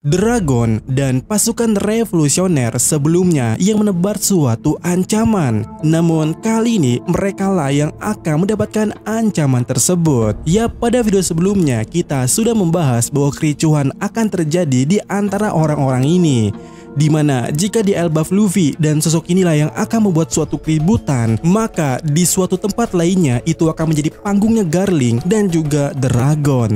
Dragon dan pasukan revolusioner sebelumnya yang menebar suatu ancaman. Namun kali ini mereka lah yang akan mendapatkan ancaman tersebut. Ya, pada video sebelumnya kita sudah membahas bahwa kericuhan akan terjadi di antara orang-orang ini, dimana jika di Elbaf Luffy dan sosok inilah yang akan membuat suatu keributan, maka di suatu tempat lainnya itu akan menjadi panggungnya Garling dan juga Dragon.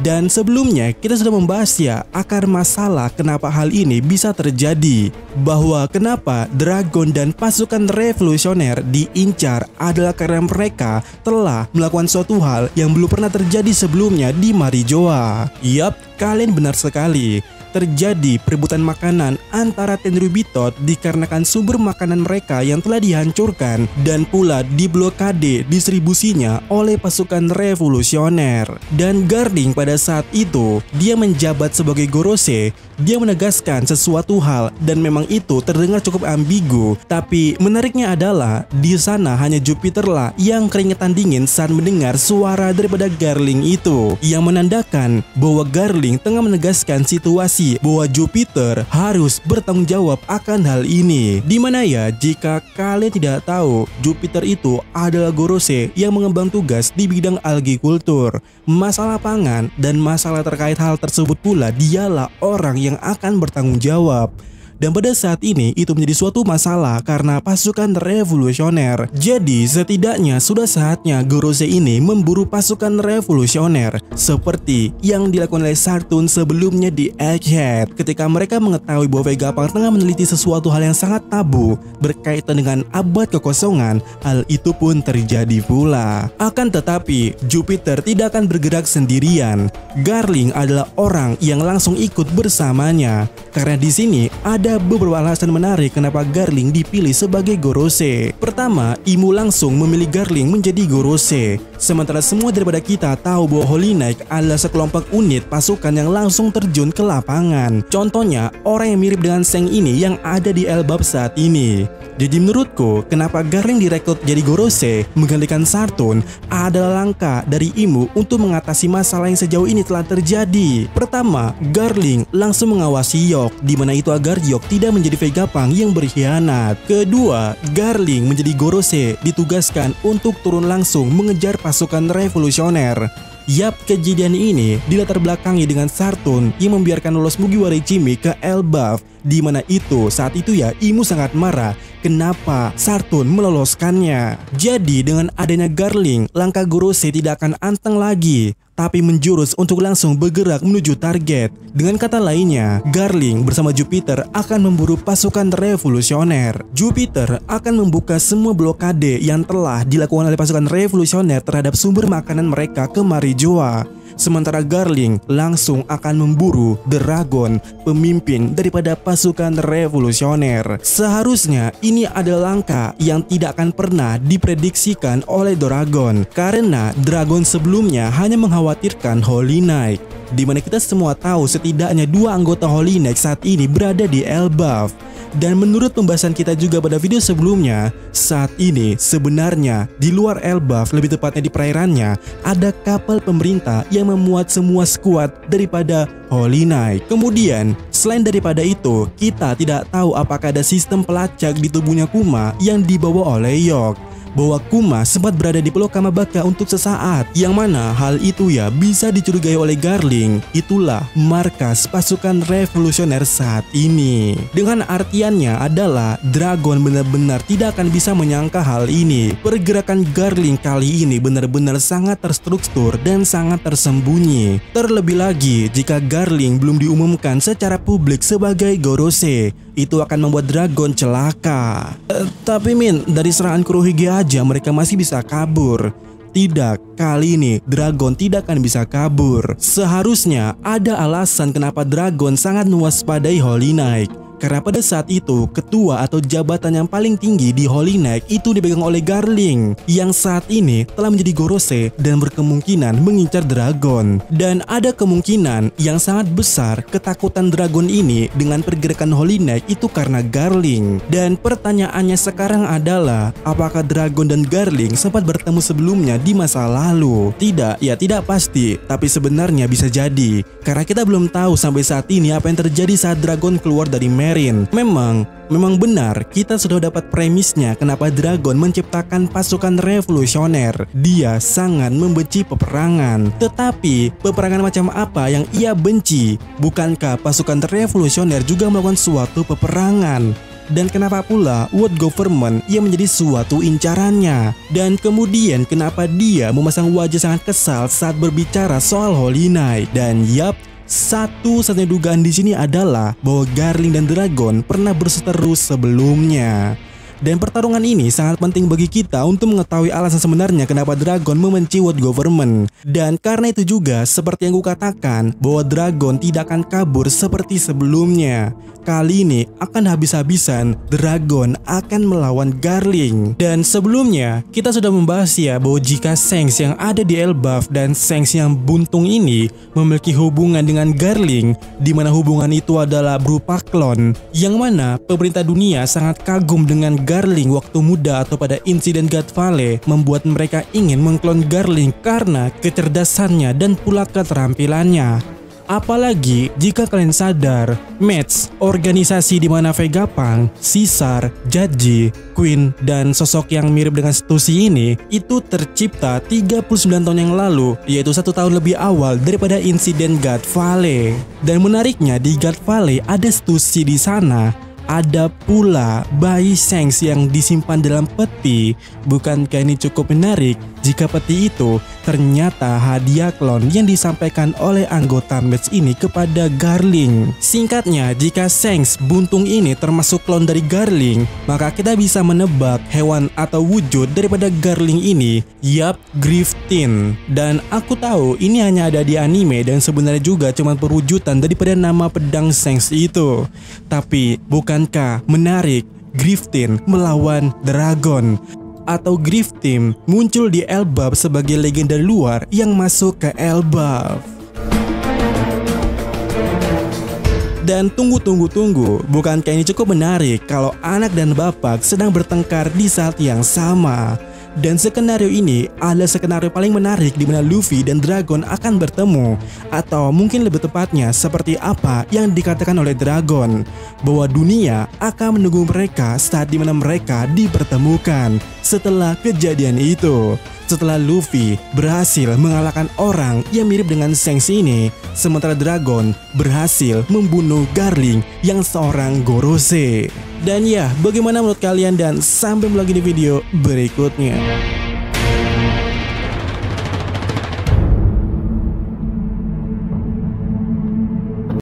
Dan sebelumnya kita sudah membahas ya akar masalah kenapa hal ini bisa terjadi, bahwa kenapa Dragon dan pasukan revolusioner diincar adalah karena mereka telah melakukan suatu hal yang belum pernah terjadi sebelumnya di Marijoa. Yap, kalian benar sekali. Terjadi perebutan makanan antara Tenryubitot dikarenakan sumber makanan mereka yang telah dihancurkan dan pula diblokade distribusinya oleh pasukan revolusioner. Dan Garling pada saat itu dia menjabat sebagai Gorose. Dia menegaskan sesuatu hal dan memang itu terdengar cukup ambigu, tapi menariknya adalah di sana hanya Jupiter lah yang keringetan dingin saat mendengar suara daripada Garling itu, yang menandakan bahwa Garling tengah menegaskan situasi bahwa Jupiter harus bertanggung jawab akan hal ini. Dimana ya, jika kalian tidak tahu, Jupiter itu adalah Gorose yang mengembang tugas di bidang algikultur, masalah pangan dan masalah terkait hal tersebut pula dialah orang yang akan bertanggung jawab. Dan pada saat ini itu menjadi suatu masalah karena pasukan revolusioner. Jadi setidaknya sudah saatnya Gorose ini memburu pasukan revolusioner seperti yang dilakukan oleh Sartun sebelumnya di Egghead, ketika mereka mengetahui bahwa Vegapunk tengah meneliti sesuatu hal yang sangat tabu berkaitan dengan abad kekosongan. Hal itu pun terjadi pula. Akan tetapi Jupiter tidak akan bergerak sendirian. Garling adalah orang yang langsung ikut bersamanya, karena di sini ada beberapa alasan menarik kenapa Garling dipilih sebagai Gorose. Pertama, Imu langsung memilih Garling menjadi Gorose, sementara semua daripada kita tahu bahwa Holy Knight adalah sekelompok unit pasukan yang langsung terjun ke lapangan. Contohnya, orang yang mirip dengan Seng ini yang ada di Elbaf saat ini. Jadi menurutku, kenapa Garling direkrut jadi Gorose menggantikan Sartun adalah langkah dari Imu untuk mengatasi masalah yang sejauh ini telah terjadi. Pertama, Garling langsung mengawasi Yok, di mana itu agar Yok tidak menjadi Vegapunk yang berkhianat. Kedua, Garling menjadi Gorose ditugaskan untuk turun langsung mengejar pasukan revolusioner. Yap, kejadian ini dilatar belakangi dengan Sartun yang membiarkan lolos Mugiwara Ichimi ke Elbaf, di mana itu saat itu ya Imu sangat marah kenapa Sartun meloloskannya. Jadi dengan adanya Garling, langkah Gorose tidak akan anteng lagi, tapi menjurus untuk langsung bergerak menuju target. Dengan kata lainnya, Garling bersama Jupiter akan memburu pasukan revolusioner. Jupiter akan membuka semua blokade yang telah dilakukan oleh pasukan revolusioner terhadap sumber makanan mereka ke Marijoa. Sementara Garling langsung akan memburu Dragon, pemimpin daripada pasukan revolusioner. Seharusnya ini adalah langkah yang tidak akan pernah diprediksikan oleh Dragon, karena Dragon sebelumnya hanya mengkhawatirkan Holy Knight, di mana kita semua tahu setidaknya 2 anggota Holy Knight saat ini berada di Elbaf. Dan menurut pembahasan kita juga pada video sebelumnya, saat ini sebenarnya di luar Elbaf, lebih tepatnya di perairannya, ada kapal pemerintah yang memuat semua skuad daripada Holy Knight. Kemudian selain daripada itu, kita tidak tahu apakah ada sistem pelacak di tubuhnya Kuma yang dibawa oleh Yok, bahwa Kuma sempat berada di Pulau Kamabaka untuk sesaat, yang mana hal itu ya bisa dicurigai oleh Garling. Itulah markas pasukan revolusioner saat ini. Dengan artiannya adalah Dragon benar-benar tidak akan bisa menyangka hal ini. Pergerakan Garling kali ini benar-benar sangat terstruktur dan sangat tersembunyi. Terlebih lagi jika Garling belum diumumkan secara publik sebagai Gorose, itu akan membuat Dragon celaka. Tapi dari serangan Kurohige aja mereka masih bisa kabur. Tidak, kali ini Dragon tidak akan bisa kabur. Seharusnya ada alasan kenapa Dragon sangat mewaspadai Holy Knight. Karena pada saat itu ketua atau jabatan yang paling tinggi di Holy Knight itu dipegang oleh Garling yang saat ini telah menjadi Gorose dan berkemungkinan mengincar Dragon. Dan ada kemungkinan yang sangat besar ketakutan Dragon ini dengan pergerakan Holy Knight itu karena Garling. Dan pertanyaannya sekarang adalah apakah Dragon dan Garling sempat bertemu sebelumnya di masa lalu? Tidak, ya tidak pasti, tapi sebenarnya bisa jadi. Karena kita belum tahu sampai saat ini apa yang terjadi saat Dragon keluar dari Meereen. Memang benar, kita sudah dapat premisnya kenapa Dragon menciptakan pasukan revolusioner. Dia sangat membenci peperangan. Tetapi, peperangan macam apa yang ia benci? Bukankah pasukan revolusioner juga melakukan suatu peperangan? Dan kenapa pula World Government yang menjadi suatu incarannya? Dan kemudian kenapa dia memasang wajah sangat kesal saat berbicara soal Holy Knight? Dan yap, satu-satunya dugaan di sini adalah bahwa Garling dan Dragon pernah berseteru sebelumnya. Dan pertarungan ini sangat penting bagi kita untuk mengetahui alasan sebenarnya kenapa Dragon membenci World Government. Dan karena itu juga seperti yang kukatakan bahwa Dragon tidak akan kabur seperti sebelumnya. Kali ini akan habis-habisan Dragon akan melawan Garling. Dan sebelumnya kita sudah membahas ya bahwa jika Shanks yang ada di Elbaf dan Shanks yang buntung ini memiliki hubungan dengan Garling, di mana hubungan itu adalah berupa klon, yang mana pemerintah dunia sangat kagum dengan Garling waktu muda atau pada insiden God Valley, membuat mereka ingin mengklon Garling karena kecerdasannya dan pula keterampilannya. Apalagi jika kalian sadar, Match, organisasi di mana Vegapunk, Caesar, Judge, Queen, dan sosok yang mirip dengan Stussy ini itu tercipta 39 tahun yang lalu, yaitu 1 tahun lebih awal daripada insiden God Valley. Dan menariknya di God Valley ada Stussy di sana. Ada pula bayi Shanks yang disimpan dalam peti. Bukankah ini cukup menarik jika peti itu ternyata hadiah klon yang disampaikan oleh anggota Match ini kepada Garling. Singkatnya, jika Shanks buntung ini termasuk klon dari Garling, maka kita bisa menebak hewan atau wujud daripada Garling ini. Yap, Griffin. Dan aku tahu ini hanya ada di anime dan sebenarnya juga cuma perwujudan daripada nama pedang Shanks itu. Tapi bukankah menarik Griffin melawan Dragon? Atau Griffin muncul di Elbaf sebagai legenda luar yang masuk ke Elbaf. Dan tunggu, bukankah ini cukup menarik kalau anak dan bapak sedang bertengkar di saat yang sama? Dan skenario ini adalah skenario paling menarik di mana Luffy dan Dragon akan bertemu. Atau mungkin lebih tepatnya seperti apa yang dikatakan oleh Dragon, bahwa dunia akan menunggu mereka saat dimana mereka dipertemukan. Setelah kejadian itu, setelah Luffy berhasil mengalahkan orang yang mirip dengan Shanks ini, sementara Dragon berhasil membunuh Garling yang seorang Gorose. Dan ya, bagaimana menurut kalian, dan sampai lagi di video berikutnya.